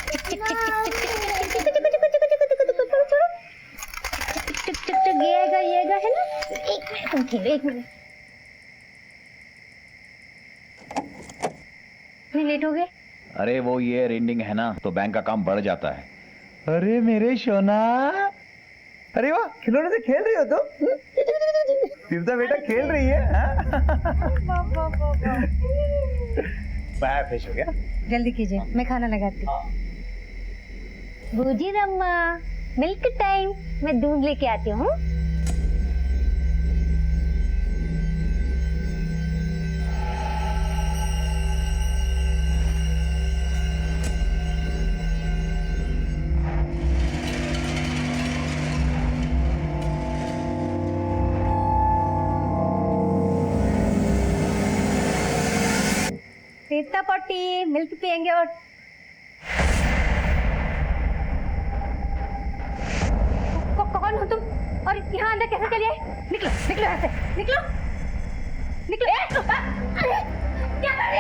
ये है ना, एक मिनट लेट हो गए। अरे वो ये रेंडिंग है ना, तो बैंक का काम बढ़ जाता है। अरे मेरे सोना, अरे वाह, खिलौने से खेल रही हो तुम? तीर्था बेटा खेल रही है। मैं फ्रेश हो गया। जल्दी कीजिए, मैं खाना लगाती हूँ। बूजी रम्मा, मिल्क टाइम, मैं दूध लेके आती हूँ। तीर्था पट्टी, मिल्क पियेंगे और कौन हो तुम और यहाँ अंदर कैसे चले आए? निकलो निकलो यहाँ से, निकलो निकलो। क्या कर रही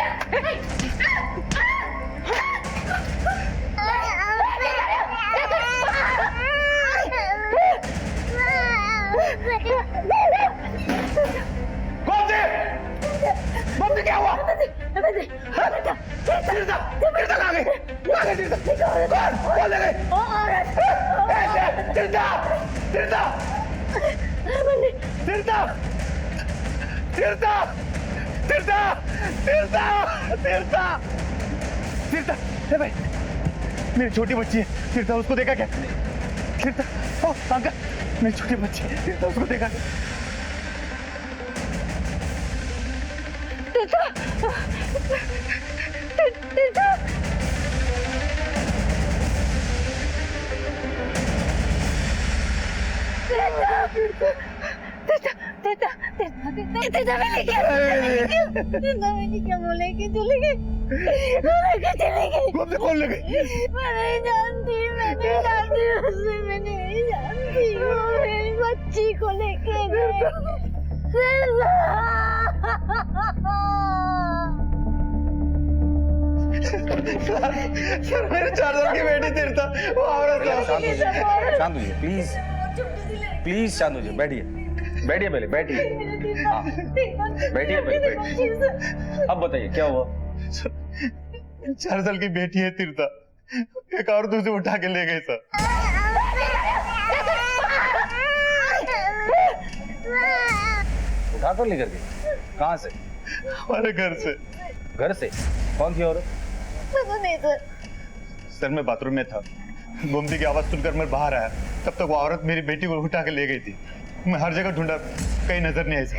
मम्मी क्या हुआ? तीर्था कहाँ गई? कौन ले गई? तीर्था तीर्था तीर्था तीर्था तीर्था तीर्था तीर्था तीर्था, हे भाई, मेरी छोटी बच्ची है तीर्था, उसको देखा क्या? तीर्था, ओ अंकल, मेरी छोटी बच्ची है तीर्था, उसको देखा? तीर्था तीर्था मैंने क्या बोला कि चले गए? चले गए? कौन ले गई? मैं नहीं जानती उससे, मैं नहीं जानती। वो मेरी बच्ची को लेके गए। सर मेरे 4 साल की बेटी तीर्था, वो औरत शांत होइए प्लीज, प्लीज शांत होइए, बैठिए बैठिए, पहले बैठिए। हाँ बैठिए पहले, बैठिए। अब बताइए क्या हुआ? 4 साल की बेटी है तीर्था, एक औरत उसे उठा के ले गई सर। उठा कर लेकर गई? कहाँ से? हमारे घर से। घर से? कौन थी औरत? नहीं सर मैं बाथरूम में था, गोमती की आवाज सुनकर मैं बाहर आया, तब तक वो औरत मेरी बेटी को उठा के ले गई थी। मैं हर जगह ढूंढा, कहीं नजर नहीं आई सर।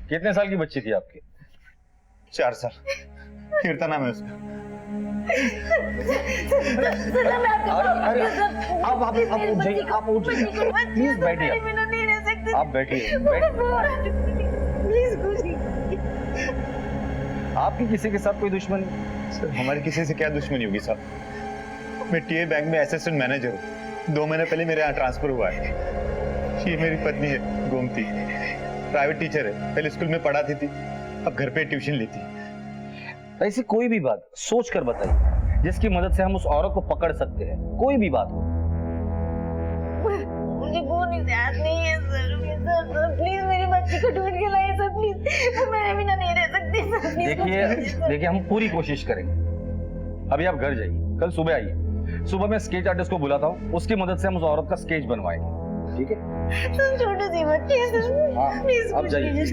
कितने साल की बच्ची थी आपकी? 4 साल, तीर्था नाम है उसका। अरे आप उठ जाइए, आप उठ जाइए, प्लीज बैठिए, आप बैठिए। आपकी किसी के साथ कोई दुश्मनी? सर हमारी किसी से क्या दुश्मनी होगी साहब, मैं टीए बैंक में असिस्टेंट मैनेजर हूँ। 2 महीने पहले मेरे यहाँ ट्रांसफर हुआ है। ये मेरी पत्नी है गोमती, प्राइवेट टीचर है, पहले स्कूल में पढ़ाती थी, अब घर पे ट्यूशन लेती। ऐसी कोई भी बात सोच कर बताइए जिसकी मदद से हम उस औरत को पकड़ सकते हैं, कोई भी बात हो। मुझे फोन याद नहीं है सर, प्लीज मेरी बच्ची को ढूंढ के लाइए सर, प्लीज। मैं मेरे बिना नहीं रह सकती सर। देखिए हम पूरी कोशिश करेंगे। अभी आप घर जाइए, कल सुबह आइए, सुबह मैं स्केच आर्टिस्ट को बुलाता हूँ, उसकी मदद से हम उस औरत का स्केच बनवाएंगे, ठीक है? तुम छोटी सी बच्ची है सर, हाँ, प्लीज आप जाइए।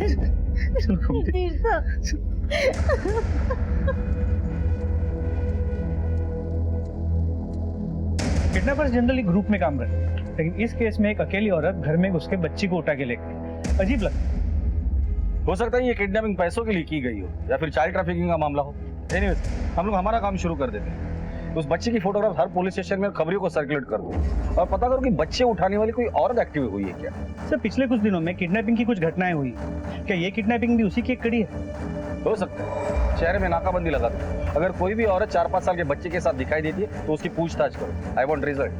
किडनैपर्स जनरली ग्रुप में काम करते हैं, लेकिन इस केस में एक अकेली औरत घर में उसके बच्ची को उठा के ले गई। अजीब लगता हो सकता है ये किडनैपिंग पैसों के लिए की गई हो या फिर चाइल्ड ट्रैफिकिंग का मामला हो। एनीवेज, हम लोग हमारा काम शुरू कर देते हैं। उस बच्चे की फोटोग्राफ हर पुलिस स्टेशन में खबरों को सर्कुलेट कर दो और पता करो कि बच्चे उठाने वाली कोई औरत एक्टिव हुई है क्या। सर पिछले कुछ दिनों में किडनैपिंग की कुछ घटनाएं हुई, क्या ये किडनैपिंग भी उसी की एक कड़ी है? हो सकता है, शहर में नाकाबंदी लगा दो, अगर कोई भी औरत 4-5 साल के बच्चे के साथ दिखाई देती है तो उसकी पूछताछ करो। I want result.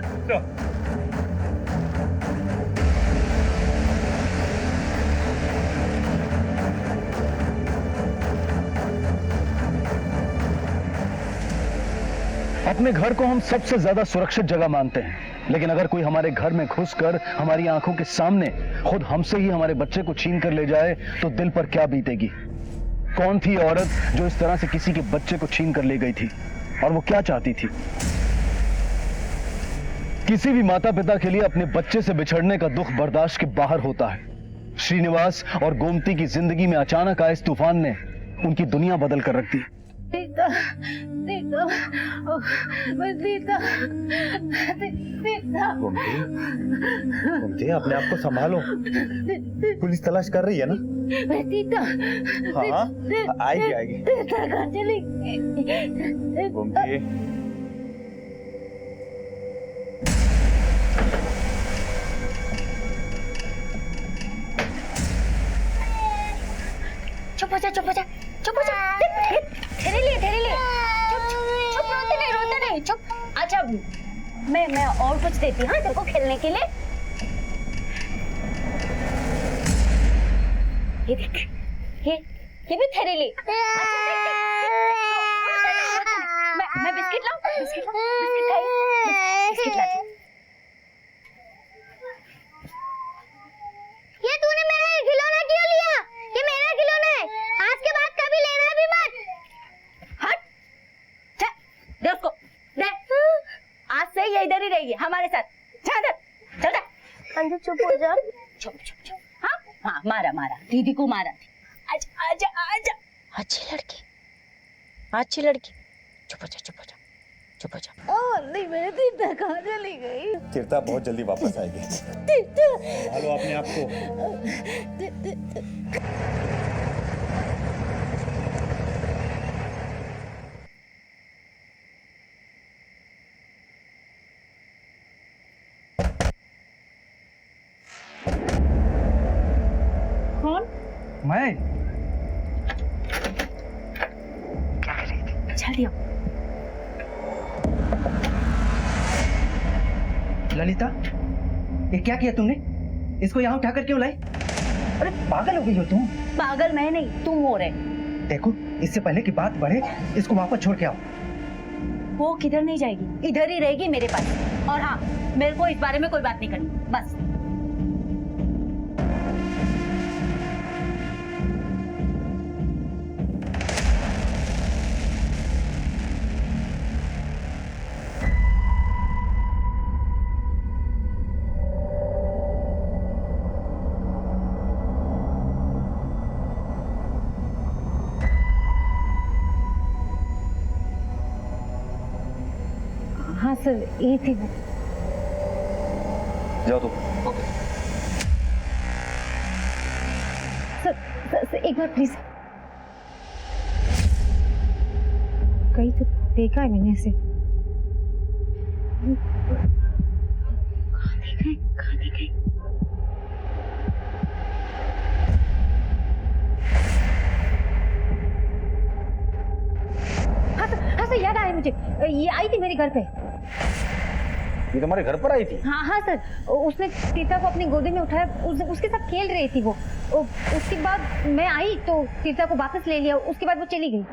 अपने घर को हम सबसे ज्यादा सुरक्षित जगह मानते हैं, लेकिन अगर कोई हमारे घर में घुसकर हमारी आंखों के सामने खुद हमसे ही हमारे बच्चे को छीन कर ले जाए तो दिल पर क्या बीतेगी। कौन थी औरत जो इस तरह से किसी के बच्चे को छीन कर ले गई थी, और वो क्या चाहती थी? किसी भी माता पिता के लिए अपने बच्चे से बिछड़ने का दुख बर्दाश्त के बाहर होता है। श्रीनिवास और गोमती की जिंदगी में अचानक आए इस तूफान ने उनकी दुनिया बदल कर रख दी। सीता, सीता, ओह, सीता, सीता। गोमती, अपने आप को संभालो, पुलिस तलाश कर रही है ना। सीता, हाँ, आएगी आएगी। सीता कहाँ चली गई? गोमती, चुप हो जा, चुप हो जा, चुप हो जा। ठहरे लिए, ठहरे लिए। चुप, चुप, चुप, रोते नहीं, चुप। अच्छा, मैं और कुछ देती हूँ तेरे को खेलने के लिए। ये देख, ये भी ठहरे लिए। मैं बिस्किट लाऊं? बिस्किट खाई? बिस्किट लाती। ये तूने मेरा खिलौना क्यों लिया? ये मेरा खिलौना है, आज के बाद कभी लेना भी मत। हट, दे उसको, दे। आज से ये इधर ही रहेगी हमारे साथ। चल दे, चल दे। अंजू चुप हो जा। चुप चुप चुप। हाँ हाँ, मारा दीदी को मारा थी। आजा आजा आजा। अच्छी लड़की, चुप हो जा, चुप हो जा, चुप हो जा। ओ नहीं, मेरी दीदी कहाँ चली गई? तीर्था बहुत जल्दी वापस आएगी। दीदी, संभालो अपने आप को। कौन? मैं चल दिया। ललिता, ये क्या किया तुमने? इसको यहाँ उठाकर क्यों लाई? अरे पागल हो गई हो तुम। पागल मैं नहीं, तुम हो रहे। देखो, इससे पहले कि बात बढ़े, इसको वापस छोड़ के आओ। वो किधर नहीं जाएगी, इधर ही रहेगी मेरे पास। और हाँ, मेरे को इस बारे में कोई बात नहीं करनी, बस। हाँ सर, ये थी वो। जाओ तुम। सर, एक बार प्लीज। कहीं तो देखा है मैंने इसे। कहाँ देखा है? हाँ सर, याद आया मुझे। ये आई थी मेरे घर पे। ये तुम्हारे घर पर आई थी? हाँ सर, उसने तीर्था को अपनी गोदी में उठाया, उसके साथ खेल रही थी वो। उसके बाद मैं आई तो तीर्था को वापस ले लिया, उसके बाद वो चली गई।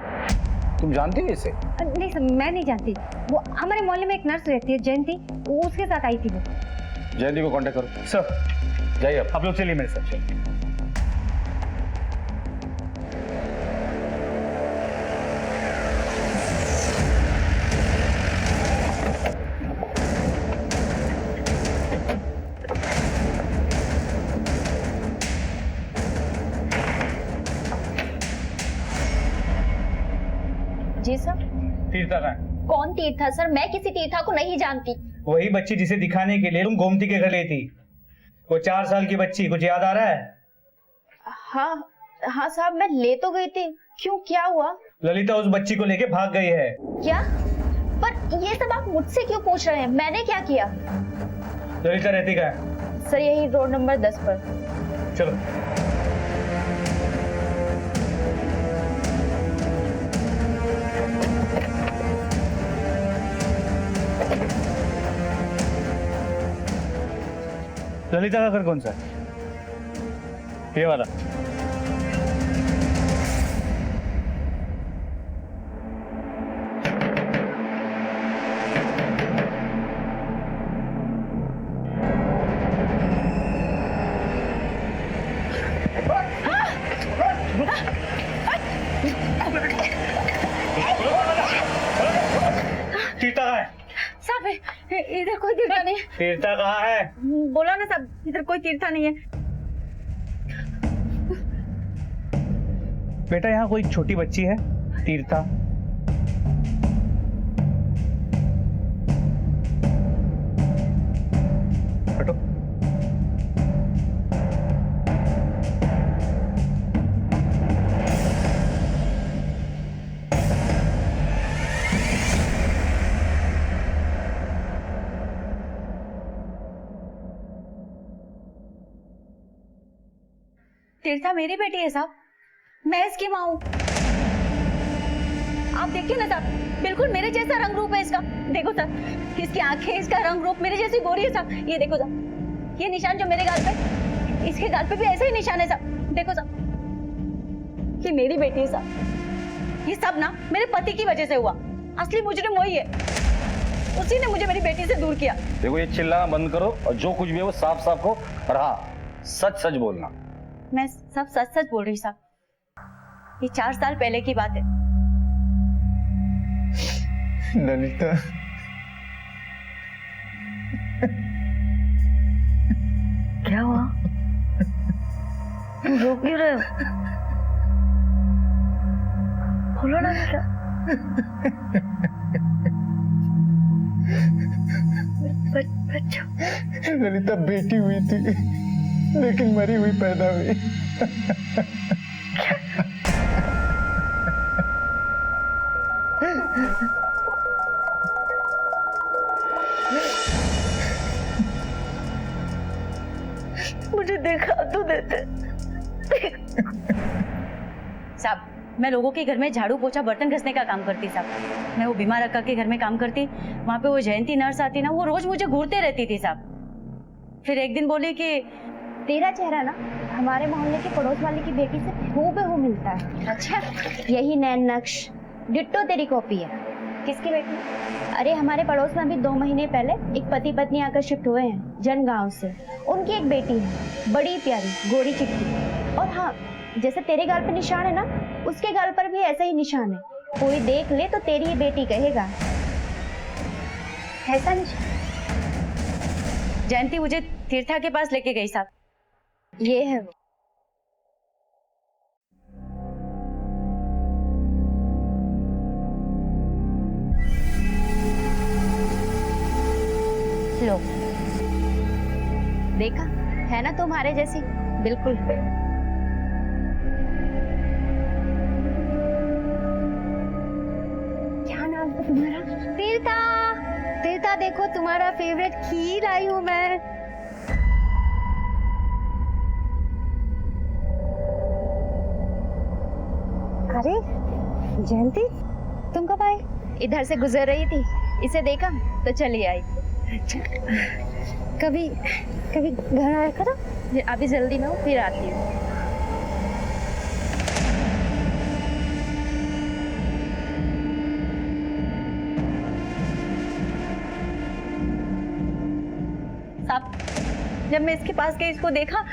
तुम जानती हो इसे? नहीं सर, मैं नहीं जानती। वो हमारे मोहल्ले में एक नर्स रहती है, जयंती, वो उसके साथ आई थी वो। जयंती को कांटेक्ट करो। सर, जाइए अब। आप लोग चलिए मेरे साथ। चलिए। जी सर। तीर्था कहाँ है? कौन तीर्था सर? मैं किसी तीर्था को नहीं जानती। वही बच्ची जिसे दिखाने के लिए तुम गोमती के घर ले थी, वो 4 साल की बच्ची, कुछ याद आ रहा है? हाँ हाँ साहब, मैं ले तो गई थी। क्यों, क्या हुआ? ललिता उस बच्ची को लेके भाग गई है। क्या? पर ये सब आप मुझसे क्यों पूछ रहे हैं? मैंने क्या किया? ललिता रहती कहाँ है? सर, यही रोड नंबर 10 पर। चलो। ललिता का घर कौन सा है? ये वाला। साहब इधर कोई तीर्था नहीं है। तीर्था कहाँ है? बोला ना साहब, इधर कोई तीर्था नहीं है। बेटा यहाँ कोई छोटी बच्ची है तीर्था? हटो। तीर्था मेरी बेटी है साहब, मैं इसकी माँ हूँ। आप देखिए ना साहब, बिल्कुल मेरे जैसा रंग रूप है इसका। देखो साहब, इसकी आंखें, इसका रंग रूप मेरे जैसी गोरी है साहब। ये देखो साहब, ये निशान जो मेरे गाल पे, इसके गाल पे भी ऐसा ही निशान है साहब। देखो साहब, ये मेरी बेटी है साहब। ये सब ना मेरे पति की वजह से हुआ। असली मुजरिम वही है, उसी ने मुझे मेरी बेटी से दूर किया। देखो ये चिल्लाना बंद करो और जो कुछ भी है वो साफ साफ को, और हाँ सच सच बोलना। मैं सब सच सच बोल रही साहब। ये 4 साल पहले की बात है। ललिता, क्या हुआ? तुम रो क्यों रहे हो? बोलो ना बेटा। बच्चों, ललिता बेटी हुई थी लेकिन मरी हुई पैदा हुई। मुझे देखा तो देते। साहब, मैं लोगों के घर में झाड़ू पोछा बर्तन घसने का काम करती साहब। मैं वो बीमार अक्का के घर में काम करती, वहां पे वो जयंती नर्स आती ना, वो रोज मुझे घूरते रहती थी साहब। फिर एक दिन बोली कि तेरा चेहरा ना हमारे मोहल्ले के पड़ोस वाले की बेटी से हूबहू मिलता है। अच्छा, यही नैन नक्श, डिट्टो तेरी कॉपी है। किसकी बेटी? अरे हमारे पड़ोस में अभी 2 महीने पहले एक पति पत्नी आकर शिफ्ट हुए हैं जन गांव से। उनकी एक बेटी है, बड़ी प्यारी गोरी चिट्टी। और हाँ, जैसे तेरे गाल पे निशान है ना, उसके गाल पर भी ऐसा ही निशान है। कोई देख ले तो तेरी ही बेटी कहेगा। ऐसा निशान? जयंती मुझे तीर्था के पास लेके गई साहब। ये है वो। लो, देखा है ना तुम्हारे जैसी बिल्कुल। क्या नाम है तुम्हारा? तीर्था। तीर्था देखो, तुम्हारा फेवरेट खीर आई हूँ मैं। अरे जयंती, तुम कब आई? इधर से गुजर रही थी, इसे देखा तो चली आई। कभी कभी घर आया करो, अभी जल्दी में हूँ, फिर आती हूँ। साहब, जब मैं इसके पास गई, इसको देखा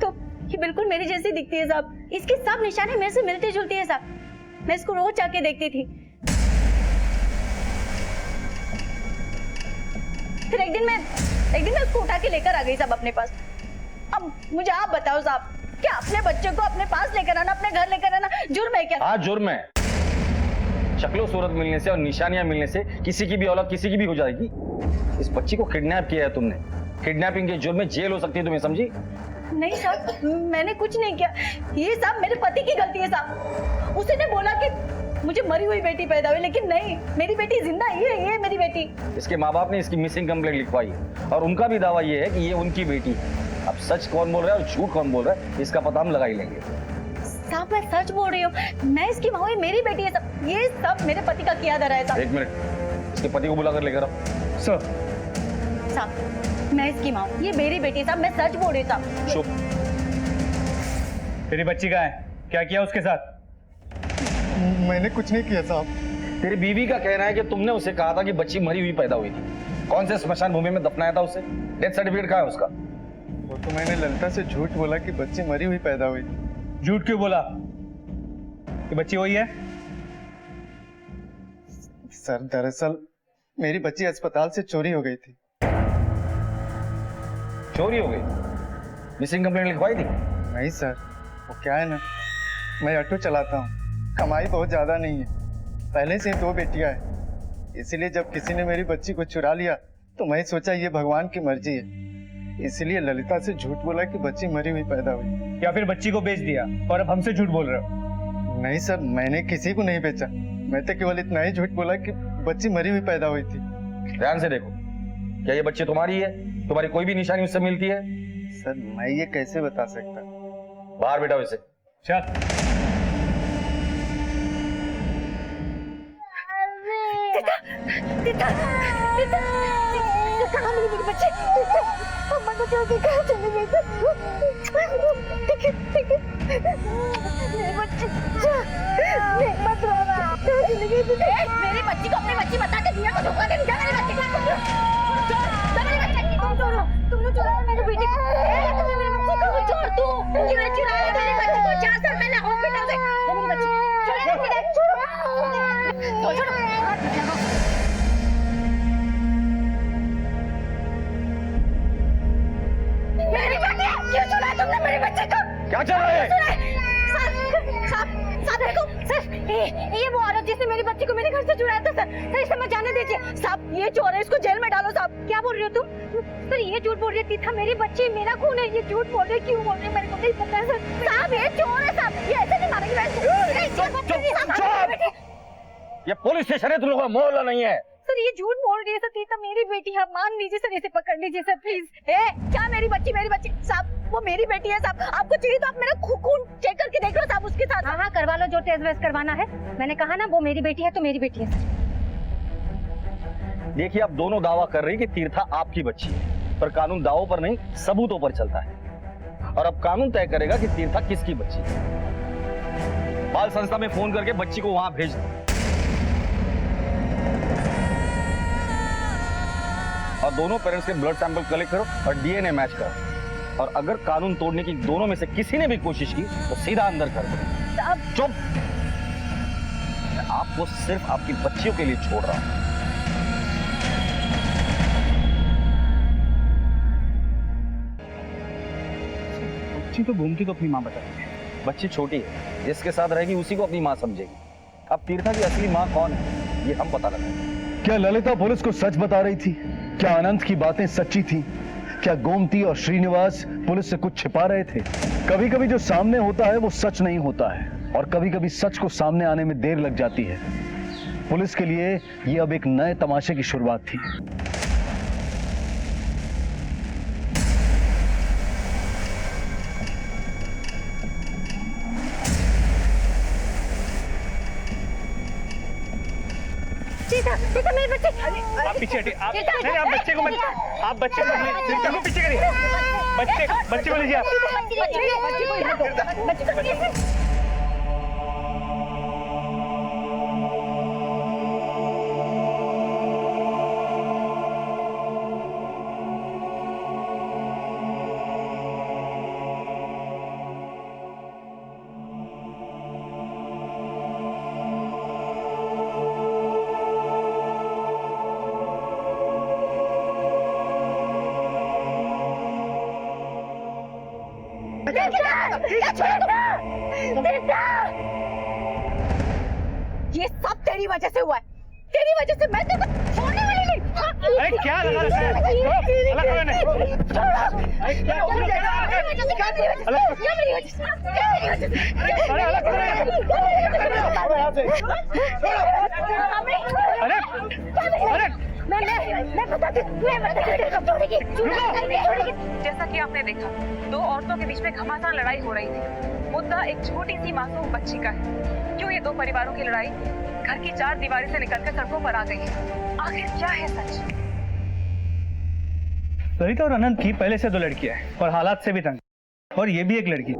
तो ये बिल्कुल मेरी जैसी दिखती है साहब। इसके सब निशाने मेरे से मिलती जुलती है साहब। मैं इसको रोज जाके देखती थी। फिर एक दिन मैं उसको उठा के लेकर आ गई साहब अपने पास। अब मुझे आप बताओ साहब, क्या अपने बच्चे को अपने पास लेकर आना, अपने घर लेकर आना जुर्म है क्या? हाँ जुर्म है। शक्लो सूरत मिलने से और निशानियां मिलने से किसी की भी औलाद किसी की भी हो जाएगी। इस बच्ची को किडनैप किया है तुमने। किडनैपिंग के जुर्म में जेल हो सकती है, तुम्हें समझी? नहीं साहब, मैंने कुछ नहीं किया। ये साहब मेरे पति की गलती है साहब। उसने बोला कि मुझे मरी हुई बेटी पैदा हुई, लेकिन नहीं, मेरी बेटी जिंदा ही है। ये मेरी बेटी। इसके माँ बाप ने इसकी मिसिंग कंप्लेंट लिखवाई है और उनका भी दावा ये है कि ये उनकी बेटी है। अब सच कौन बोल रहा है और झूठ कौन बोल रहा है, इसका पता हम लगा ही लेंगे। साहब मैं सच बोल रही हूँ, मैं इसकी माँ हूँ, ये मेरी बेटी है साहब। ये सब मेरे पति का किया धरा है साहब। एक मिनट, इसके पति को बुला कर लेकर आओ। सर, साहब मैं इसकी माँ हूँ, ये मेरी बेटी है साहब। मैं सच बोल रही हूँ साहब। चुप। तेरी बच्ची कहाँ है? क्या किया उसके साथ? मैंने कुछ नहीं किया साहब। तेरी बीवी का कहना है कि तुमने उसे कहा था कि बच्ची मरी हुई पैदा हुई थी। कौन से स्मशान भूमि में दफनाया था उसे? डेथ सर्टिफिकेट कहाँ है उसका? वो तो मैंने ललिता से झूठ बोला कि बच्ची मरी हुई पैदा हुई। झूठ क्यों बोला? कि बच्ची वही है? सर दरअसल मेरी बच्ची अस्पताल से चोरी हो गई थी। चोरी हो गई? मिसिंग कंप्लेंट लिखवाई थी? नहीं सर, वो क्या है ना, मैं ऑटो चलाता हूँ, कमाई बहुत ज्यादा नहीं है, पहले से 2 बेटियां हैं, इसीलिए जब किसी ने मेरी बच्ची को चुरा लिया तो मैं सोचा ये भगवान की मर्जी है, इसलिए ललिता से झूठ बोला कि बच्ची मरी हुई पैदा हुई। या फिर बच्ची को बेच दिया और अब हमसे झूठ बोल रहे हो? नहीं सर, मैंने किसी को नहीं बेचा, मैं तो केवल इतना ही झूठ बोला कि बच्ची मरी हुई पैदा हुई थी। ध्यान से देखो, क्या ये बच्ची तुम्हारी है? तुम्हारी कोई भी निशानी उससे मिलती है? सर मैं ये कैसे बता सकता? बाहर बेटा वैसे। चल। कहाँ मिली मेरी बच्ची? अम्मा को छोड़ के कहाँ चली गई? ठीक है मेरी बच्ची मत रोना। कहाँ चली गई? मेरी बच्ची को अपनी बच्ची बता के दुनिया को धोखा दे दिया। मेरी बच्ची तुमने चुराया मेरी बेटी को। मेरी बच्ची को छोड़ तू। तूने चुराया मेरी बच्ची को 4 साल पहले हॉस्पिटल से। मेरी बच्ची छोड़ो। मेरी बच्ची क्यों चुराया तुमने मेरी बच्ची को? क्या चल रहा है? साहब देखो सर, ये वो औरत जिसने मेरी बच्ची को मेरे घर से चुराया था सर इसे मत जाने दीजिए। साहब ये चोर है, इसको जेल में डालो। साहब क्या बोल रही हो तुम? सर ये झूठ बोल रही थी, मेरी बच्ची मेरा खून है। ये झूठ बोल रही, क्यों बोल रही मेरे को नहीं पता है सर। साहब ये चोर है साहब, ये ऐसे नहीं मारेगी। ये पुलिस स्टेशन है, तुम लोगों का मोहल्ला नहीं है। सर ये झूठ बोल रही है सर, तीता मेरी बेटी है, मान लीजिए सर, इसे पकड़ लीजिए सर प्लीज। क्या मेरी बच्ची साहब वो मेरी बेटी है साहब, आपको चाहिए तो आप मेरा खून चेक करके देख लो साहब उसके साथ। हाँ करवा लो, जो टेस्ट वेस्ट करवाना है। मैंने कहा ना वो मेरी बेटी है तो मेरी बेटी है सर। देखिए आप दोनों दावा कर रही कि तीर्था आपकी बच्ची है, पर कानून दावों पर नहीं सबूतों पर चलता है, और अब कानून तय करेगा कि तीर्था किसकी बच्ची है। बाल संस्था में फोन करके बच्ची को वहां भेज दो और दोनों पेरेंट्स के ब्लड सैंपल कलेक्ट करो और डीएनए मैच करो, और अगर कानून तोड़ने की दोनों में से किसी ने भी कोशिश की तो सीधा अंदर कर दो। चुप! मैं आपको सिर्फ आपकी बच्चियों के लिए छोड़ रहा हूं। बच्ची तो घूमती को अपनी माँ बताती है। बच्ची छोटी है, जिसके साथ रहेगी उसी को अपनी माँ समझेगी। अब तीर्था की असली माँ कौन है ये हम पता लगाएंगे। क्या ललिता पुलिस को सच बता रही थी? क्या अनंत की बातें सच्ची थी? क्या गोमती और श्रीनिवास पुलिस से कुछ छिपा रहे थे? कभी कभी जो सामने होता है वो सच नहीं होता है, और कभी कभी सच को सामने आने में देर लग जाती है। पुलिस के लिए ये अब एक नए तमाशे की शुरुआत थी। तीता मेरी बच्ची। आप पीछे हटिए। आप नहीं, आप बच्चे को मत, आप बच्चे को पीछे करिए। बच्चे को लीजिए आप। ये सब तेरी वजह से हुआ है, तेरी वजह से मैं तेरे को छोड़ने वाली नहीं। अरे क्या लगा रखा है? अलग करो इन्हें। अरे अलग करो जैसा कि आपने देखा, 2 औरतों के बीच में घमासान लड़ाई हो रही थी। मुद्दा एक छोटी सी मासूम बच्ची का है। क्यों ये 2 परिवारों की लड़ाई घर की 4 दीवारी से निकलकर सड़कों पर आ गई है? आखिर क्या है सच? ललिता और अनंत की पहले से 2 लड़कियां हैं और हालात से भी तंग, और ये भी एक लड़की।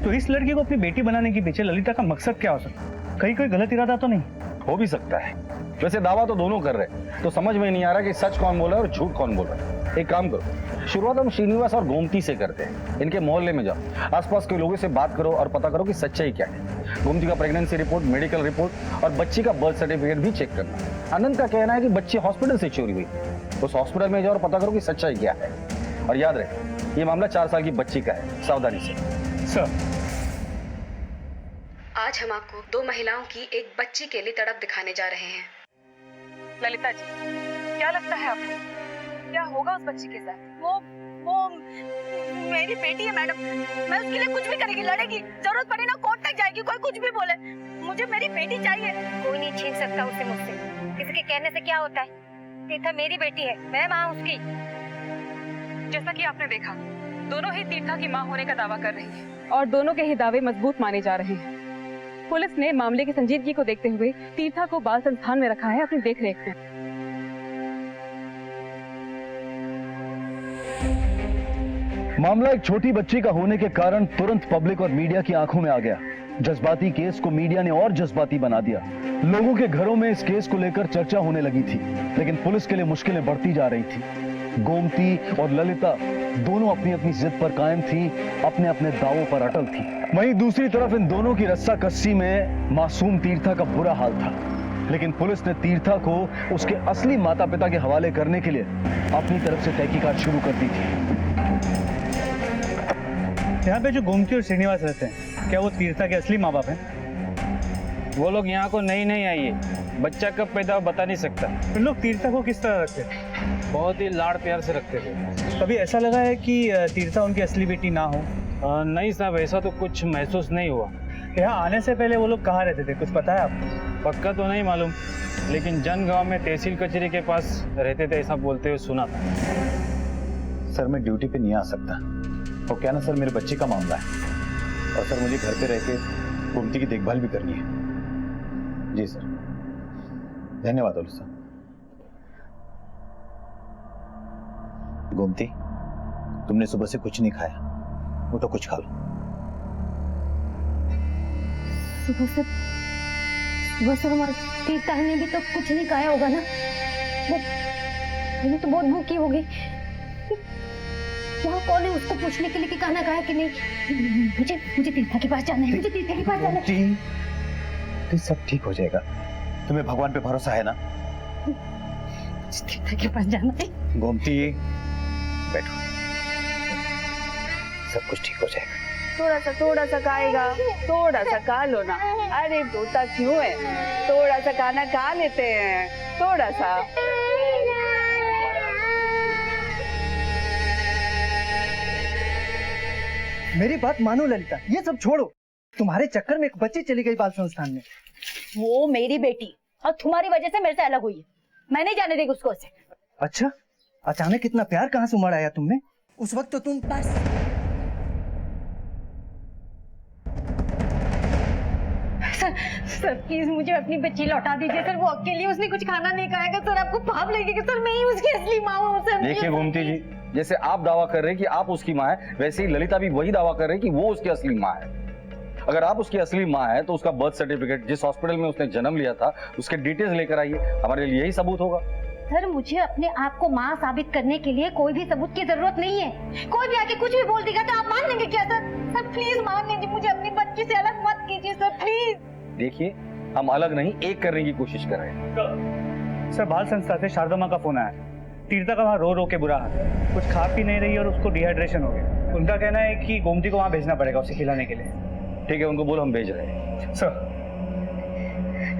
तो इस लड़की को अपनी बेटी बनाने के पीछे ललिता का मकसद क्या हो सकता है? कहीं कोई गलत इरादा तो नहीं? हो भी सकता है। वैसे दावा तो दोनों कर रहे, तो समझ में नहीं आ रहा कि सच कौन बोल रहा है और झूठ कौन बोल रहा है। एक काम करो, शुरुआत हम श्रीनिवास और गोमती से करते हैं। इनके मोहल्ले में जाओ, आसपास के लोगों से बात करो और पता करो कि सच्चाई क्या है। गोमती का प्रेगनेंसी रिपोर्ट, मेडिकल रिपोर्ट और बच्ची का बर्थ सर्टिफिकेट भी चेक करना। अनंत का कहना है कि बच्ची हॉस्पिटल से चोरी हुई। उस हॉस्पिटल में जाओ और पता करो कि सच्चाई क्या है। और याद रहे, ये मामला 4 साल की बच्ची का है, सावधानी से। सर, आज हम आपको 2 महिलाओं की एक बच्ची के लिए तड़प दिखाने जा रहे हैं। ललिता जी, क्या लगता है आपको, क्या होगा उस बच्ची के साथ? वो मेरी बेटी है मैडम, मैं उसके लिए कुछ भी करेगी, लड़ेगी, जरूरत पड़ी ना कोर्ट तक जाएगी, कोई कुछ भी बोले, मुझे मेरी बेटी चाहिए। कोई नहीं छीन सकता उसे मुझसे, किसी के कहने से क्या होता है। तीर्था मेरी बेटी है, मैं माँ उसकी। जैसा कि आपने देखा, दोनों ही तीर्था की मां होने का दावा कर रही हैं और दोनों के ही दावे मजबूत माने जा रहे हैं। पुलिस ने मामले की संजीदगी को देखते हुए तीर्था को बाल संस्थान में रखा है अपनी देखरेख में। मामला एक छोटी बच्ची का होने के कारण तुरंत पब्लिक और मीडिया की आंखों में आ गया। जज्बाती केस को मीडिया ने और जज्बाती बना दिया। लोगों के घरों में इस केस को लेकर चर्चा होने लगी थी, लेकिन पुलिस के लिए मुश्किलें बढ़ती जा रही थी। गोमती और ललिता दोनों अपनी अपनी जिद पर कायम थी, अपने अपने दावों पर अटल थी। वहीं दूसरी तरफ इन दोनों की रस्साकस्सी में मासूम तीर्था का बुरा हाल था, लेकिन पुलिस ने तीर्था को उसके असली माता पिता के हवाले करने के लिए अपनी तरफ से तहकीकात शुरू कर दी थी। यहाँ पे जो गोमती और श्रीनिवास रहते हैं, क्या वो तीर्था के असली माँ बाप हैं? वो लोग यहाँ को नहीं आई है, बच्चा कब पैदा हो बता नहीं सकता। उन लोग तीर्था को किस तरह रखते थे? बहुत ही लाड़ प्यार से रखते थे। कभी ऐसा लगा है कि तीर्था उनकी असली बेटी ना हो? नहीं साहब, ऐसा तो कुछ महसूस नहीं हुआ। यहाँ आने से पहले वो लोग कहाँ रहते थे, कुछ पता है आपको? पक्का तो नहीं मालूम, लेकिन जनगांव में तहसील कचहरी के पास रहते थे ऐसा बोलते हुए सुना था। सर मैं ड्यूटी पे नहीं आ सकता, वो क्या ना सर मेरे बच्चे का मामला है, और सर मुझे घर पे रह के गोमती की देखभाल भी करनी है। जी सर, धन्यवाद ओलू सर। गोमती, तुमने सुबह से कुछ नहीं खाया, वो तो कुछ खा लो। सुबह से हमारे तीर्था ने भी तो कुछ नहीं खाया होगा ना। मैंने तो बहुत भूखी होगी। वहाँ कौन है उसको पूछने के लिए कि खाना खाया कि नहीं? मुझे तीर्था के पास जाना है, मुझे तीर्था के पास जाना है। तो सब ठीक हो जाएगा, तुम्हें भगवान पे भरोसा है ना? तीर्था के पास जाना है। गोमती बैठो, सब कुछ ठीक हो जाएगा। थोड़ा सा खाएगा, थोड़ा सा खा लो ना। अरे रोता क्यों है, थोड़ा सा खाना खा लेते हैं, थोड़ा सा। मेरी बात मानो ललिता, ये सब छोड़ो। तुम्हारे चक्कर में एक बच्ची चली गई बाल संस्थान में। वो मेरी बेटी और तुम्हारी वजह से मेरे से अलग हुई है, मैं नहीं जाने देगी उसको ऐसे। अच्छा, अचानक इतना प्यार कहाँ से उमड़ आया तुमने? उस वक्त तो तुम बस सर प्लीज मुझे अपनी बच्ची लौटा दीजिए सर, वो अकेली, उसने कुछ खाना नहीं खाएगा सर, आपको पाप लगेगा सर, मैं ही उसकी असली माँ हूँ सर। देखिए गोमती जी, जैसे आप दावा कर रहे हैं कि आप उसकी माँ है, वैसे ही ललिता भी वही दावा कर रही है कि वो उसकी असली माँ है। अगर आप उसकी असली माँ है तो उसका बर्थ सर्टिफिकेट, जिस हॉस्पिटल में उसने जन्म लिया था, उसके डिटेल्स लेकर आइए, हमारे लिए यही सबूत होगा। सर मुझे अपने आप को माँ साबित करने के लिए कोई भी सबूत की जरूरत नहीं है। कोई भी आके कुछ भी बोल देगा तो आप मान लेंगे क्या सर? सर प्लीज मान लीजिए, मुझे अपनी बच्ची से अलग मत कीजिए सर, प्लीज। देखिए, हम अलग नहीं, एक करने की कोशिश कर रहे हैं। सर, बाल संस्था से शारदा माँ का फोन आया। तीर्था का वहाँ रो रो के बुरा हाल है, कुछ खा पी नहीं रही और उसको डिहाइड्रेशन हो गया। उनका कहना है कि गोमती को वहाँ भेजना पड़ेगा उसे खिलाने के लिए। ठीक है, उनको बोलो हम भेज रहे हैं। सर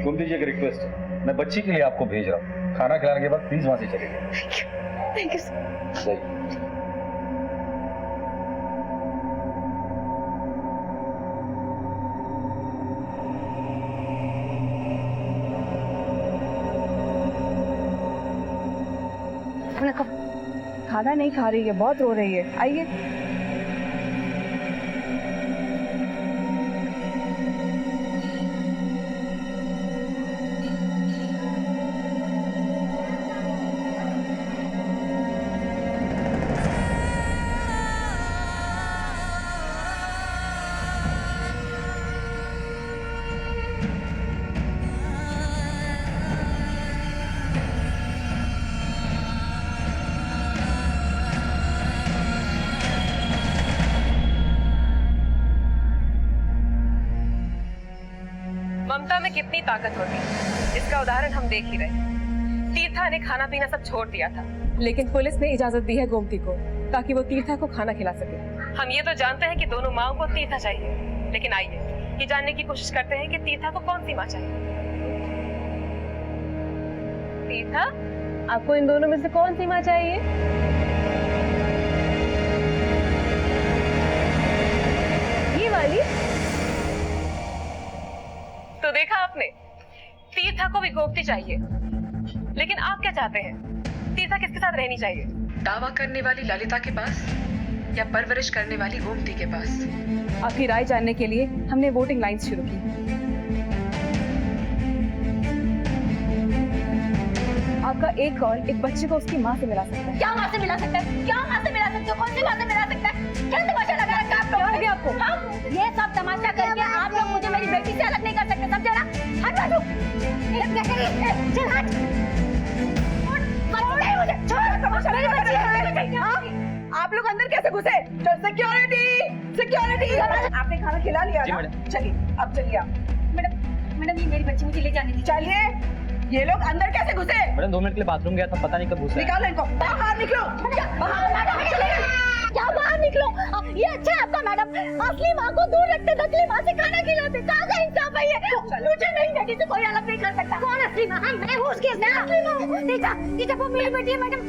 गोमती जी, एक रिक्वेस्ट है, मैं बच्ची के लिए आपको भेज रहा हूँ, खाना खिलाने के बाद प्लीज वहां से चले जाइए। Thank you sir. खाना नहीं खा रही है, बहुत रो रही है, आइए। ममता में कितनी ताकत होती है, इसका उदाहरण हम देख ही रहे हैं। तीर्था ने खाना पीना सब छोड़ दिया था, लेकिन पुलिस ने इजाजत दी है गोमती को ताकि वो तीर्था को खाना खिला सके। हम ये तो जानते हैं कि दोनों माओ को तीर्था चाहिए, लेकिन आइए ये जानने की कोशिश करते हैं कि तीर्था को कौन सी माँ चाहिए। तीर्था, आपको इन दोनों में से कौन सी माँ चाहिए? ये वाली? तो देखा आपने, तीर्था को भी गोमती चाहिए, लेकिन आप क्या चाहते हैं? तीर्था किसके साथ रहनी चाहिए? दावा करने वाली ललिता के पास या परवरिश करने वाली गोमती के पास? आपकी राय जानने के लिए हमने वोटिंग लाइंस शुरू की। आपका एक कॉल एक बच्चे को उसकी माँ से मिला सकता है। क्या माँ से मिला सकता है? क्या माँ से मिला सकते हो? कौन सी माँ से मिला सकता है? क्या तमाशा लगा रखा है आप लोगों ने? आपको ये सब तमाशा करके आप लोग मुझे मेरी बेटी से अलग नहीं कर सकते, समझे ना? हट बाजू, चल हट, मुझे छोड़, मेरी बच्ची है। आप लोग अंदर कैसे घुसे? Security, security! आपने खाना खिला लिया ना? चलिए, अब चलिए आप। मैडम ये मेरी बच्ची, मुझे ले जाने दीजिए। चलिए, ये लोग अंदर कैसे घुसे? मैडम 2 मिनट के लिए बाथरूम गया था, पता नहीं कब घुसा। निकालो इनको, बाहर निकलो। क्या बाहर निकलो? ये अच्छा है आपका मैडम, असली माँ को दूर रखते, नकली माँ से खाना खिलाते। कहाँ का इंसाफ है ये? मुझे मेरी बेटी से कोई अलग नहीं कर सकता। कौन असली माँ? मैं हूँ उसकी असली माँ। तीर्था वो मेरी बेटी है मैडम।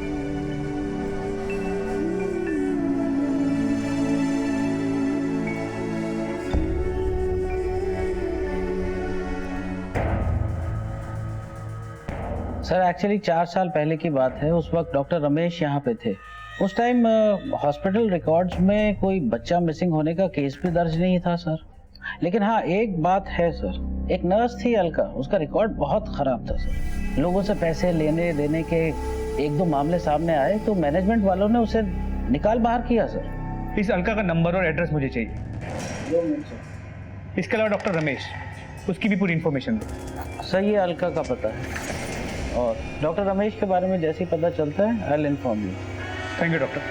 सर एक्चुअली 4 साल पहले की बात है। उस वक्त डॉक्टर रमेश यहाँ पे थे। उस टाइम हॉस्पिटल रिकॉर्ड्स में कोई बच्चा मिसिंग होने का केस भी दर्ज नहीं था सर। लेकिन हाँ एक बात है सर, एक नर्स थी अलका, उसका रिकॉर्ड बहुत खराब था सर। लोगों से पैसे लेने देने के 1-2 मामले सामने आए तो मैनेजमेंट वालों ने उसे निकाल बाहर किया सर। इस अलका का नंबर और एड्रेस मुझे चाहिए। इसके अलावा डॉक्टर रमेश, उसकी भी पूरी इन्फॉर्मेशन दो। सर ये अलका का पता है और डॉक्टर रमेश के बारे में जैसे ही पता चलता है I will inform you. Thank you doctor.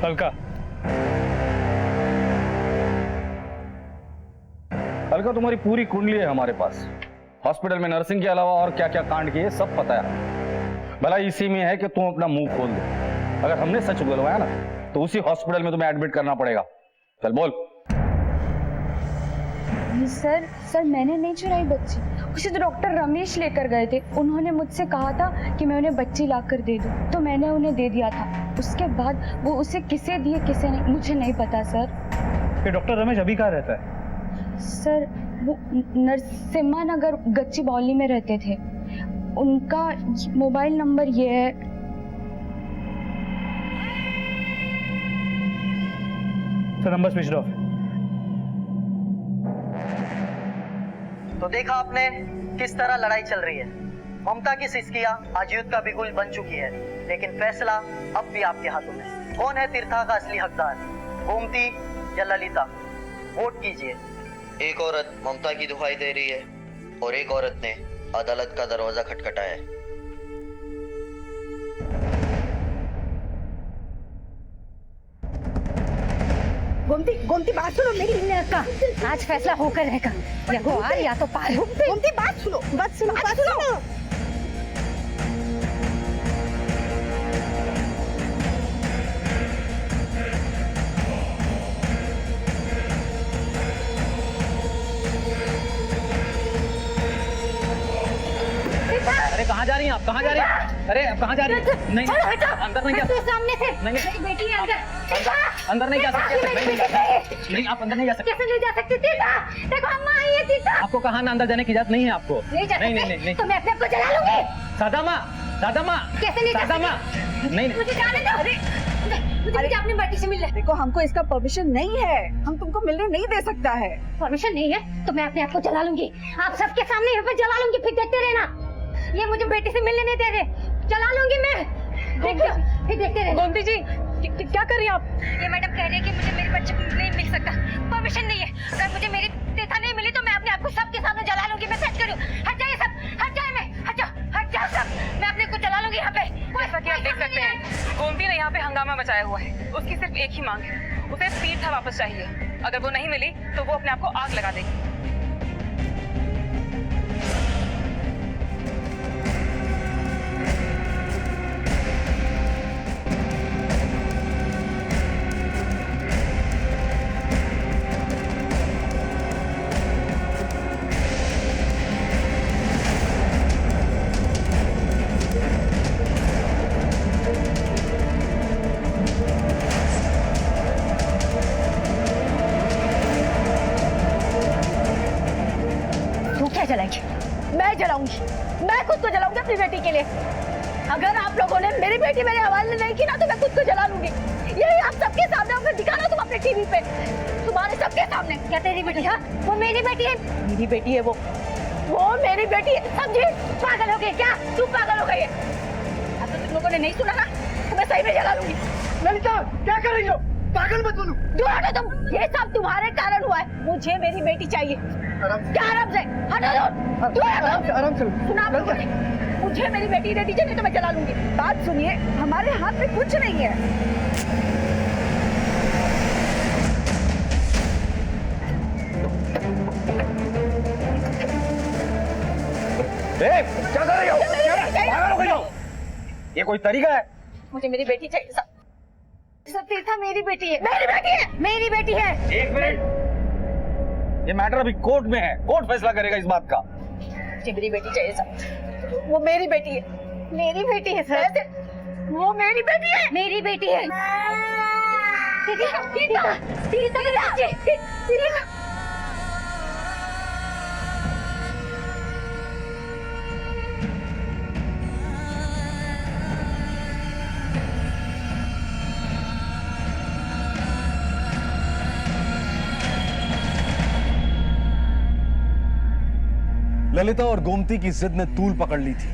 Alka, Alka तुम्हारी पूरी कुंडली है हमारे पास। हॉस्पिटल में नर्सिंग के अलावा और क्या क्या कांड किए सब पता है। भला इसी में है कि तुम अपना मुंह खोल दो। अगर हमने सच बुलवाया ना तो उसी हॉस्पिटल में तुम्हें एडमिट करना पड़ेगा। चल बोल। सर मैंने नहीं चुराई बच्ची, उसे तो डॉक्टर रमेश लेकर गए थे। उन्होंने मुझसे कहा था कि मैं उन्हें बच्ची लाकर दे दूं, तो मैंने उन्हें दे दिया था। उसके बाद वो उसे किसे दिए किसे नहीं मुझे नहीं पता सर। ये डॉक्टर रमेश अभी कहाँ रहता है? सर वो नरसिम्हा नगर गच्ची बौली में रहते थे। उनका मोबाइल नंबर ये है। सर नंबर स्विच ऑफ है। तो देखा आपने किस तरह लड़ाई चल रही है। ममता की सिसकियां आज युद्ध का बिगुल बन चुकी है, लेकिन फैसला अब भी आपके हाथों में। कौन है तीर्था का असली हकदार, गोमती या ललिता? वोट कीजिए। एक औरत ममता की दुहाई दे रही है और एक औरत ने अदालत का दरवाजा खटखटाया है। गोमती बात सुनो मेरी। आज फैसला होकर रहेगा, या वो आर या तो पार। गोमती बात सुनो, बात सुनो। अरे कहाँ जा रही हैं आप? कहाँ जा रही हैं? अरे आप कहाँ जा रही हैं? नहीं अंदर नहीं जा। सामने से नहीं मेरी बेटी है अंदर नहीं जा सकते। नहीं आप अंदर नहीं जा सकते। कैसे नहीं जा सकती? तीर्था देखो अम्मा आई है। तीर्था आपको कहाँ ना अंदर जाने की इजाजत नहीं है आपको। नहीं तो मैं अपने आप को जला लूंगी। सादा माँ कैसे नहीं सादा माँ नहीं मुझे जाने दो। मुझे अपनी बेटी से मिलने। देखो हमको इसका परमिशन नहीं है, हम तुमको मिलने नहीं दे सकता है। परमिशन नहीं है तो मैं अपने आप को जला लूंगी। आप सबके सामने यहाँ पे जला लूंगी, फिर देखते रहना। ये मुझे बेटी से मिलने नहीं दे रहे, जला लूंगी मैं। फिर देखते रहना। गोमती जी क्या कर रही हैं आप? ये मैडम कह रही है कि मुझे मेरे बच्चे को नहीं मिल सकता, परमिशन नहीं है। अगर मुझे मेरी तीर्था नहीं मिली तो मैं अपने आप को सबके सामने जला लूंगी। मैं सच करूँ। हट जाइए सब, हट जाए, हट जाओ सब। मैं अपने को जला लूंगी यहाँ पे। जैसा कि आप देख सकते हैं गोमती ने यहाँ पे हंगामा मचाया हुआ है। उसकी सिर्फ एक ही मांग है, उसे तीर्था वापस चाहिए। अगर वो नहीं मिली तो वो अपने आप को आग लगा देगी। जलाएंगे, मैं जलाऊंगी, मैं खुद को जलाऊंगी अपनी बेटी के लिए। अगर आप लोगों ने मेरी बेटी मेरे हवाले नहीं की ना तो मैं खुद को जला लूंगी। यही आप सबके सामने और फिर दिखाना तुम अपने टीवी पे, तुम्हारे सबके सामने। क्या तेरी बेटी? हाँ, वो मेरी बेटी है, मेरी बेटी है वो मेरी बेटी है, समझी? पागल हो गई क्या? तू पागल हो गई है? अब तो तुम लोगों ने नहीं सुना ना तो मैं सही में जला लूंगी। ललिता क्या कर रही हो? पागल मत बोलो। दूर हटो तुम, ये सब तुम्हारे कारण हुआ है। मुझे मेरी बेटी चाहिए। क्या आराम से? हटो दूर, आराम से सुना आप लोगों ने? मुझे मेरी बेटी दे दीजिए नहीं तो मैं जला लूंगी। बात सुनिए, हमारे हाथ में कुछ नहीं है। क्या कर रही हो? पागल हो गई हो? ये कोई तरीका है? मुझे मेरी बेटी चाहिए सब। तीर्था मेरी बेटी है, मेरी बेटी है, मेरी बेटी है। एक मिनट, ये मैटर अभी कोर्ट में है, कोर्ट फैसला करेगा इस बात का। मुझे मेरी बेटी चाहिए सर, वो मेरी बेटी है, मेरी बेटी है सर, वो मेरी बेटी है, मेरी बेटी है। ललिता और गोमती की जिद ने तूल पकड़ ली थी।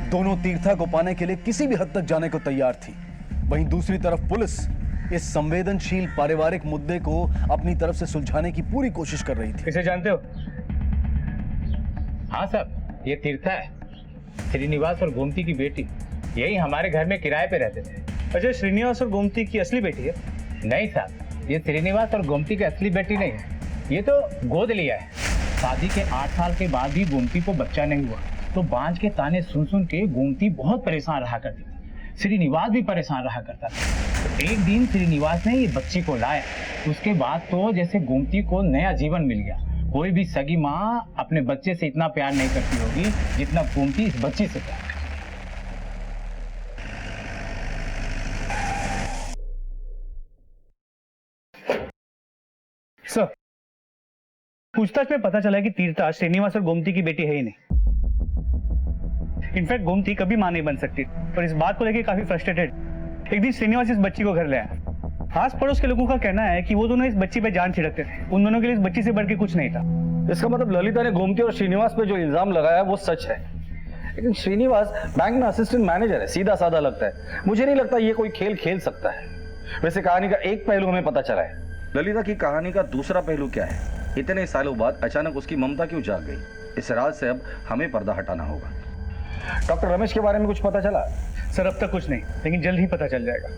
दोनों तीर्था को पाने के लिए किसी भी हद तक जाने को तैयार थी। वहीं दूसरी तरफ पुलिस इस संवेदनशील पारिवारिक मुद्दे को अपनी तरफ से सुलझाने की पूरी कोशिश कर रही थी। इसे जानते हो? हाँ साहब, ये तीर्था है, श्रीनिवास और गोमती की बेटी। यही हमारे घर में किराए पे रहते थे। अच्छा, श्रीनिवास और गोमती की असली बेटी है? नहीं साहब, ये श्रीनिवास और गोमती की असली बेटी नहीं है, ये तो गोद लिया है। शादी के 8 साल के बाद भी गोमती को बच्चा नहीं हुआ तो बांझ के ताने सुन सुन के गोमती बहुत परेशान रहा करती थी। श्रीनिवास भी परेशान रहा करता था। तो एक दिन श्रीनिवास ने ये बच्ची को लाया, उसके बाद तो जैसे गोमती को नया जीवन मिल गया। कोई भी सगी माँ अपने बच्चे से इतना प्यार नहीं करती होगी जितना गोमती इस बच्ची से प्यार करती। सर, पूछताछ में पता चला है कि तीर्था श्रीनिवास और गोमती की बेटी है ही नहीं। इनफैक्ट गोमती कभी मां नहीं बन सकती और इस बात को लेकर काफी फ्रस्ट्रेटेड एक दिन श्रीनिवास इस बच्ची को घर ले आया। आस पड़ोस के लोगों का कहना है कि वो दोनों इस बच्ची पे जान छिड़कते थे। उन दोनों के लिए इस बच्ची से बढ़ के कुछ नहीं था। इसका मतलब ललिता ने गोमती और श्रीनिवास पे जो इल्जाम लगाया वो सच है। लेकिन श्रीनिवास बैंक में असिस्टेंट मैनेजर है, सीधा साधा लगता है। मुझे नहीं लगता ये कोई खेल खेल सकता है। वैसे कहानी का एक पहलू हमें पता चला है। ललिता की कहानी का दूसरा पहलू क्या है? इतने सालों बाद अचानक उसकी ममता क्यों जाग गई? इस राज से अब हमें पर्दा हटाना होगा। डॉक्टर रमेश के बारे में कुछ पता चला? सर, अब तक कुछ नहीं, लेकिन जल्द ही पता चल जाएगा।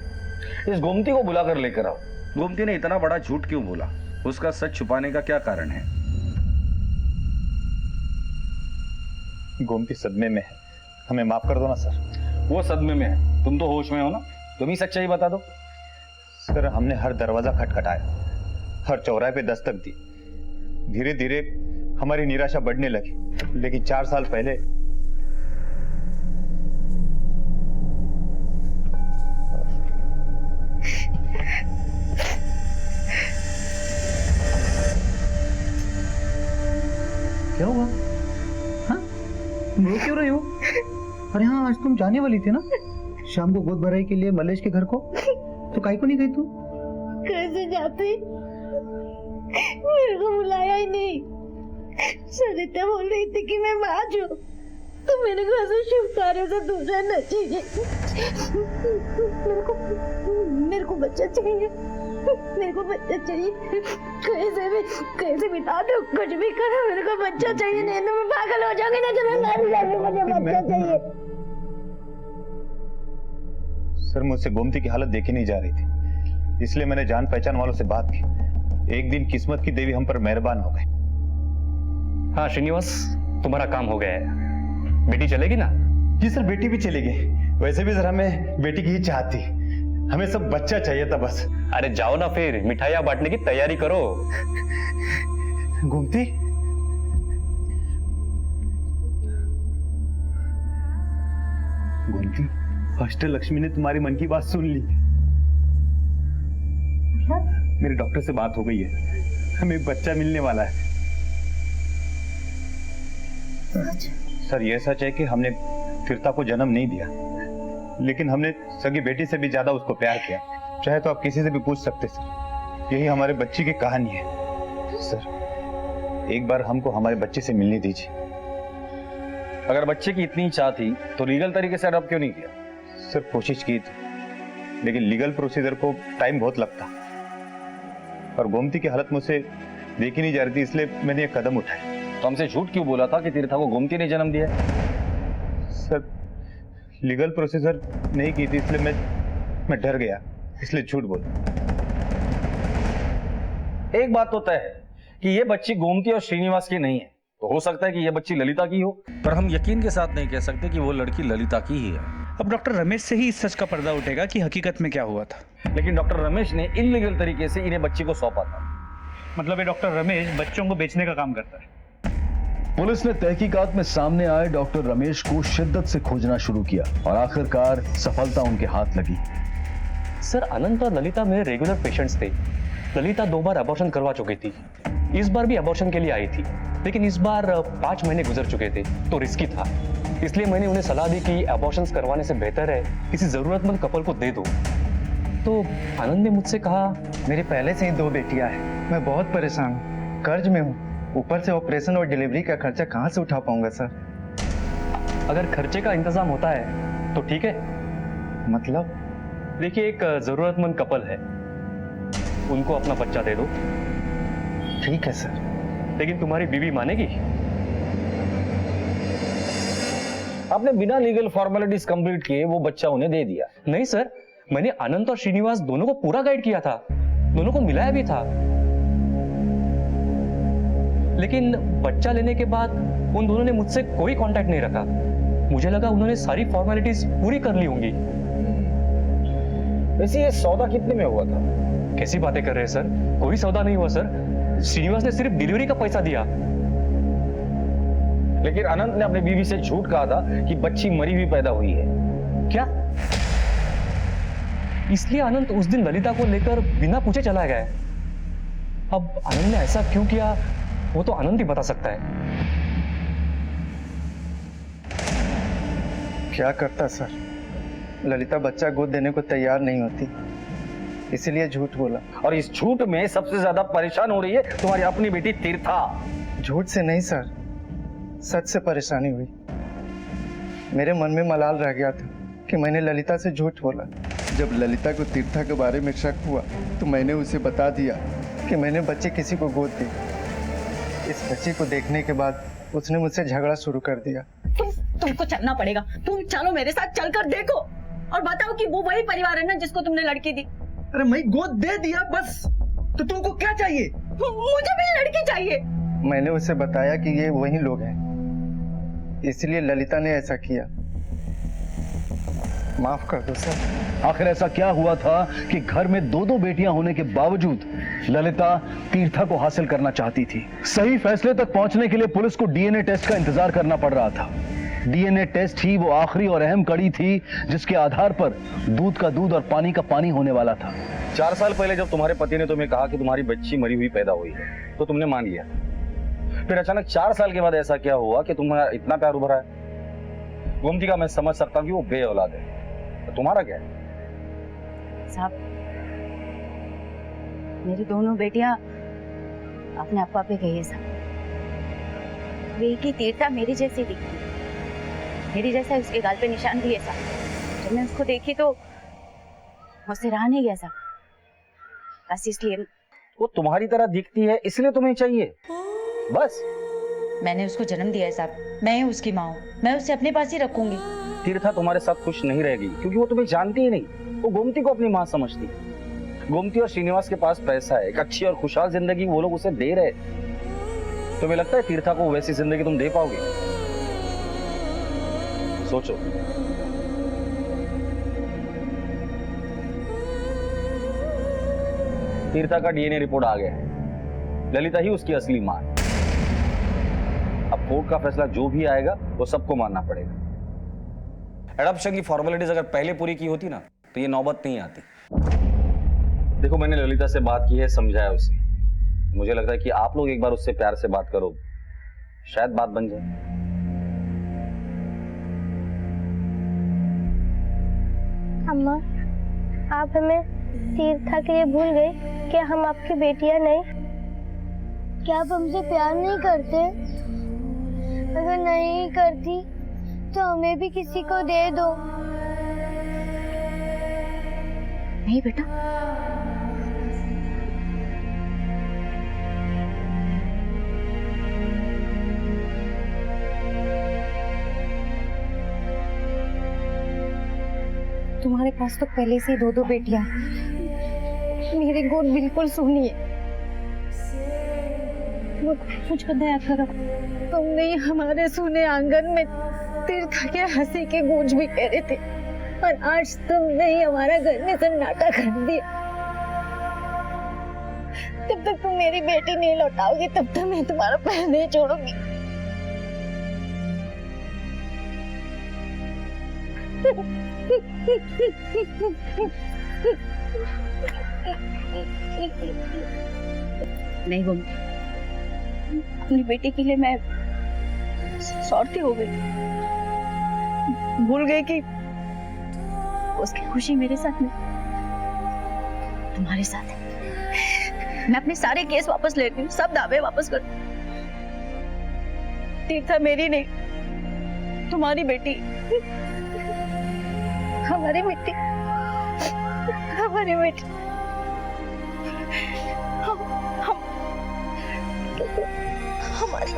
इस गोमती को बुलाकर लेकर आओ। गोमती ने इतना बड़ा झूठ क्यों बोला? उसका सच छुपाने का क्या कारण है? गोमती सदमे में है, हमें माफ कर दो ना सर। वो सदमे में है, तुम तो होश में हो ना, तुम ही सच्चाई बता दो। सर, हमने हर दरवाजा खटखटाया, हर चौराहे पे दस्तक दी। धीरे धीरे हमारी निराशा बढ़ने लगी। लेकिन 4 साल पहले क्या हुआ? हाँ, तुम रो क्यों रही हो? अरे हाँ, आज तुम जाने वाली थी ना शाम को गोद भराई के लिए मलेश के घर को, तो काहे को नहीं गई तू? कैसे जाती? मेरे को बुलाया ही नहीं। सरिता बोल रही थी कि मैं बाज हूँ, तो मेरे को ऐसे शुभ कार्यों से दूर रहना चाहिए। मेरे को बच्चा चाहिए, मेरे को बच्चा चाहिए। कैसे भी ना दो, कुछ भी करो, मेरे को बच्चा चाहिए। नहीं तो मैं पागल हो जाऊंगी, ना तो मैं मर जाऊंगी। मुझे बच्चा चाहिए। सर, मुझसे गोमती की हालत देखी नहीं जा रही थी, इसलिए मैंने जान पहचान वालों से बात की। एक दिन किस्मत की देवी हम पर मेहरबान हो गए। हाँ श्रीनिवास, तुम्हारा काम हो गया है। बेटी चलेगी ना? जी सर, बेटी भी चली गई। वैसे भी सर हमें बेटी की ही चाहत थी, हमें सब बच्चा चाहिए था बस। अरे जाओ ना फिर, मिठाइयाँ बांटने की तैयारी करो। गोमती, गोमती, अष्टलक्ष्मी ने तुम्हारी मन की बात सुन ली। मेरे डॉक्टर से बात हो गई है, हमें एक बच्चा मिलने वाला है। सर ये सच है कि हमने तीर्था को जन्म नहीं दिया, लेकिन हमने सगी बेटी से भी ज्यादा उसको प्यार किया। चाहे तो आप किसी से भी पूछ सकते सर, यही हमारे बच्चे की कहानी है। सर एक बार हमको हमारे बच्चे से मिलने दीजिए। अगर बच्चे की इतनी इच्छा थी तो लीगल तरीके से अडॉप्ट क्यों नहीं किया? सर कोशिश की थी, लेकिन लीगल प्रोसीजर को टाइम बहुत लगता, और गोमती की हालत मुझसे देखी नहीं जा रही थी, इसलिए मैंने एक कदम उठाया। तो हमसे झूठ क्यों बोला था कि तीर्था को गोमती ने जन्म दिया? सर लीगल प्रोसीजर नहीं की थी, इसलिए मैं डर गया, इसलिए झूठ बोला। एक बात तो तय है कि ये बच्ची गोमती और श्रीनिवास की नहीं है, तो हो सकता है कि ये बच्ची ललिता की हो, पर हम यकीन के साथ नहीं कह सकते कि वो लड़की ललिता की ही है। अब डॉक्टर रमेश से ही इस सच का पर्दा उठेगा कि हकीकत में क्या हुआ था। लेकिन डॉक्टर रमेश ने इलीगल तरीके से इन्हें बच्ची को सौंपा था। मतलब ये डॉक्टर रमेश बच्चों को बेचने का काम करता है। पुलिस ने तहकीकात में सामने आए डॉक्टर रमेश को शिद्दत से खोजना शुरू किया और आखिरकार सफलता उनके हाथ लगी। सर अनंत और ललिता मेरे रेगुलर पेशेंट्स थे। ललिता 2 बार अबॉर्शन करवा चुकी थी, इस बार भी अबॉर्शन के लिए आई थी, लेकिन इस बार 5 महीने गुजर चुके थे तो रिस्की था, इसलिए मैंने उन्हें सलाह दी कि अबॉर्शंस करवाने से बेहतर है किसी जरूरतमंद कपल को दे दो। तो आनंद ने मुझसे कहा, मेरी पहले से ही 2 बेटियां हैं, मैं बहुत परेशान हूँ, कर्ज में हूँ, ऊपर से ऑपरेशन और डिलीवरी का खर्चा कहाँ से उठा पाऊंगा सर? अगर खर्चे का इंतजाम होता है तो ठीक है। मतलब? देखिए एक जरूरतमंद कपल है, उनको अपना बच्चा दे दो। ठीक है सर। लेकिन तुम्हारी बीवी मानेगी? आपने बिना लीगल फॉर्मेलिटीज कंप्लीट किए वो बच्चा उन्हें दे दिया? नहीं सर, मैंने अनंत और श्रीनिवास दोनों को पूरा गाइड किया था, दोनों को मिलाया भी था, लेकिन बच्चा लेने के बाद उन दोनों ने मुझसे कोई कांटेक्ट नहीं रखा। मुझे लगा उन्होंने सारी फॉर्मेलिटीज पूरी कर ली होंगी। वैसे ये सौदा कितने में हुआ था? कैसी बातें कर रहे हैं सर, कोई सौदा नहीं हुआ सर, श्रीनिवास ने सिर्फ डिलीवरी का पैसा दिया। लेकिन अनंत ने अपनी बीवी से झूठ कहा था कि बच्ची मरी हुई पैदा हुई है। क्या? इसलिए अनंत उस दिन ललिता को लेकर बिना पूछे चला गया। अब अनंत ने ऐसा क्यों किया वो तो अनंत ही बता सकता है। क्या करता सर, ललिता बच्चा गोद देने को तैयार नहीं होती, इसीलिए झूठ बोला। और इस झूठ में सबसे ज्यादा परेशान हो रही है तुम्हारी अपनी बेटी तीर्था। झूठ से नहीं सर, सच से परेशानी हुई। मेरे मन में मलाल रह गया था कि मैंने ललिता से झूठ बोला। जब ललिता को तीर्था के बारे में शक हुआ तो मैंने उसे बता दिया कि मैंने बच्चे किसी को गोद दी। इस बच्चे को देखने के बाद उसने मुझसे झगड़ा शुरू कर दिया। तुमको चलना पड़ेगा, तुम चलो मेरे साथ, चलकर देखो और बताओ कि वो वही परिवार है ना जिसको तुमने लड़की दी। अरे मैं गोद दे दिया बस, तो तुमको क्या चाहिए? मुझे भी लड़की चाहिए। मैंने उसे बताया कि ये वही लोग हैं, इसलिए ललिता ने ऐसा किया। माफ कर दो सर। आखिर ऐसा क्या हुआ था कि घर में 2 बेटियां होने के बावजूद ललिता तीर्था को हासिल करना चाहती थी? सही फैसले तक पहुंचने के लिए पुलिस को डीएनए टेस्ट का इंतजार करना पड़ रहा था। डीएनए टेस्ट ही वो आखिरी और अहम कड़ी थी जिसके आधार पर दूध का दूध और पानी का पानी होने वाला था। 4 साल पहले जब तुम्हारे पति ने तुम्हें कहा कि तुम्हारी बच्ची मरी हुई पैदा हुई है तो तुमने मान लिया। फिर अचानक 4 साल के बाद ऐसा क्या हुआ कि तुम्हारा इतना प्यार उभरा है? गोमती का मैं समझ सकता हूँ कि वो बे औलाद है, तो तुम्हारा क्या है? साहब, मेरी दोनों बेटियां अपने अप्पा पे गई है साहब। वे की तीर्था मेरी जैसी दिखती, मेरी जैसा उसके गाल पे निशान भी है साहब। जब मैं उसको देखी तो मुझसे रहा नहीं गया साहब। बस इसलिए वो तुम्हारी तरह दिखती है इसलिए तुम्हें चाहिए बस? मैंने उसको जन्म दिया है साहब, मैं उसकी माँ हूँ, मैं उसे अपने पास ही रखूंगी। तीर्था तुम्हारे साथ खुश नहीं रहेगी क्योंकि वो तुम्हें जानती ही नहीं, वो गोमती को अपनी माँ समझती है। गोमती और श्रीनिवास के पास पैसा है, एक अच्छी और खुशहाल जिंदगी वो लोग उसे दे रहे। तुम्हें लगता है तीर्था को वैसी जिंदगी तुम दे पाओगे? सोचो। तीर्था का डीएनए रिपोर्ट आ गया है, ललिता ही उसकी असली मां है। अब कोर्ट का फैसला जो भी आएगा वो सबको मानना पड़ेगा। एडॉप्शन की फॉर्मेलिटीज अगर पहले पूरी की होती ना तो ये नौबत नहीं आती। देखो, मैंने ललिता से बात की है, समझाया उसे। मुझे लगता है कि आप लोग एक बार उससे प्यार से बात करो, शायद बात बन जाए। अम्मा, आप हमें तीर्था के लिए भूल गए? क्या हम आपकी बेटियां नहीं? क्या आप हमसे प्यार नहीं करते? अगर नहीं करती तो हमें भी किसी को दे दो। नहीं बेटा, तुम्हारे पास तो पहले से ही दो बेटियां हैं। मेरी गोद बिल्कुल सूनी है। मुझको दया करो, तुम नहीं हमारे सूने आंगन में तीर्था के हंसी के गूंज भी कह रहे थे, और आज तुमने ही हमारा घर में सन्नाटा कर दिया। जब तक तुम मेरी बेटी नहीं लौटाओगी तब तक मैं तुम्हारा पैर नहीं छोड़ूंगी। नहीं गोमती, अपनी बेटी के लिए मैं स्वार्थी हो गई, भूल गई कि उसकी खुशी मेरे साथ नहीं, तुम्हारे साथ है। मैं अपने सारे केस वापस लेती हूँ, सब दावे वापस कर। तीर्था मेरी नहीं, तुम्हारी बेटी, हमारी बेटी, हमारी बेटी। हमारी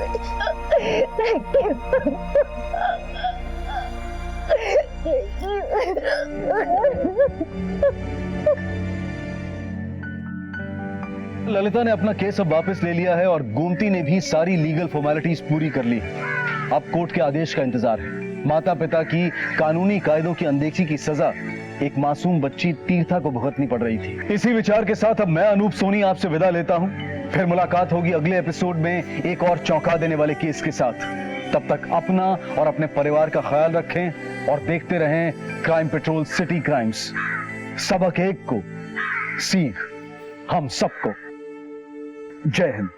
ललिता ने अपना केस अब वापस ले लिया है और गोमती ने भी सारी लीगल फॉर्मेलिटीज पूरी कर ली। अब कोर्ट के आदेश का इंतजार है। माता पिता की कानूनी कायदों की अनदेखी की सजा एक मासूम बच्ची तीर्था को भुगतनी पड़ रही थी। इसी विचार के साथ अब मैं अनूप सोनी आपसे विदा लेता हूं। फिर मुलाकात होगी अगले एपिसोड में एक और चौंका देने वाले केस के साथ। तब तक अपना और अपने परिवार का ख्याल रखें और देखते रहें क्राइम पेट्रोल सिटी क्राइम्स। सबक एक को, सीख हम सबको। जय हिंद।